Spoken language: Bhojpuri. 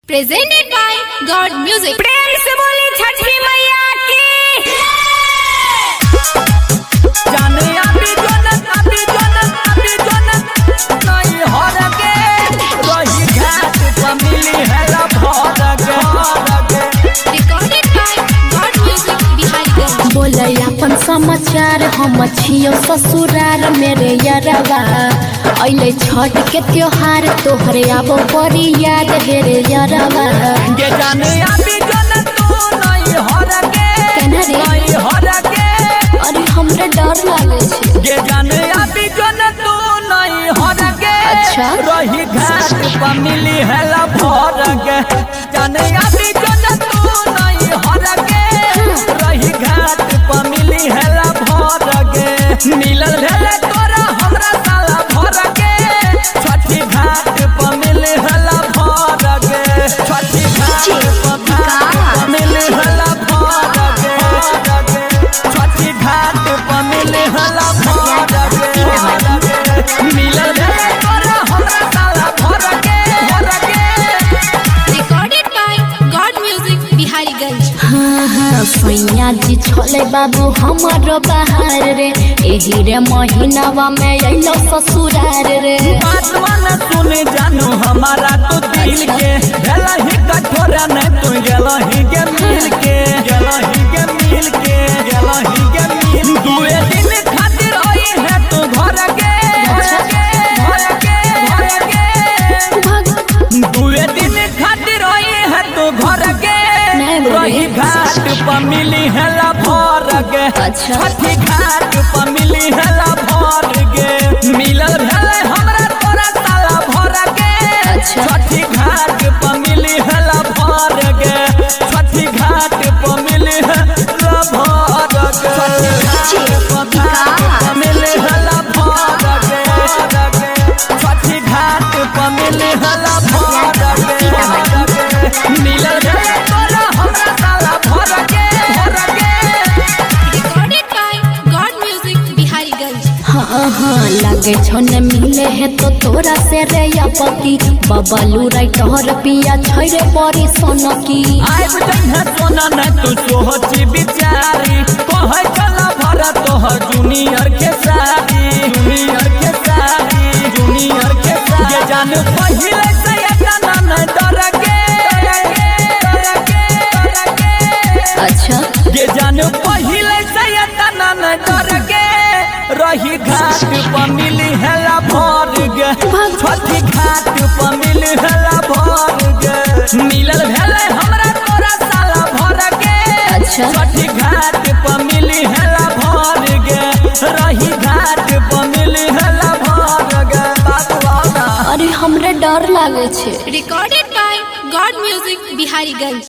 Presented by God music. प्रेम से बोली छठी मैया की। जाने अभी जोनत नहीं हर के रही घाट पर मिली है भर के। Recorded by God Music Biharigunj. बोले अपन समाचार हम छियो ससुरार मेरे यारवा अइले छठ के त्योहार तोहरे आबो बड़ी याद हे रे यारवा। के जाने अभी जोनत नहीं हर के केना रे? नहीं हर के। अरे हमरे डर लागे छे। के जाने अभी जोनत नहीं हर के अच्छा। रही घाट पर मिली है भर के। जाने अभी जोनत नहीं हर के रही घाट पर मिली है भर के। मिलल है तोरा हमरा साला भर के। छठी घाट पर मिली है भर के। छठी घाट पर मिली है भर के। छठी घाट पर मिली है भर के। मिलल है तोरा हमरा साला भर के। Recorded by God Music Biharigunj. हाँ हाँ सैया जी छोले बाबू हमारो बाहर रे एही रे महीनावा में अइलो ससुरार रे। बात वाला सुने जानू हमारा तो दिल के। गेला ही कठोरा नहीं तू गेला ही के मिल के। गेला ही के मिल के। गेला ही के मिल के। दुए दिन खातिर आई है तू घर के। दुए दिन खातिर आई है तू घर के। नहीं बोले। रही घाट पर मिली है भर के। अच्छा। छठी घाट पर मिली है भर के। मिलल भेले हमरा तोरा साला भर के। अच्छा। छठी घाट पर मिली है भर के। छठी घाट पर मिली है भर के। छठी घाट पर मिली है भर के। छठी घाट पर मिली है भर के। मिलल भेले तोरा हमरा साला भर के। Recorded by God Music Biharigunj. हाँ हाँ लगे छो न मिले है तो तोरा से रे या पति बबलू राइटर पिया छैरे बड़ी सोनकी। आइब जइहे सोना न तू सोची बिचारी। कहे चला भरा तोहर जूनियर के साथी। जूनियर के साथी। जूनियर के साथी। ये जान पहिले से इतना न डर के। अच्छा ये जान पहिले से इतना न डर के। रही घाट पर मिली है भर के। छठी घाट पर मिली है भर के। मिलल भेले हमरा तोरा साला भर के। अच्छा। छठी घाट पर मिली है भर के। रही घाट पर मिली है भर के। बाबू अरे हमरे डर लागे छे। Recorded by God Music Biharigunj.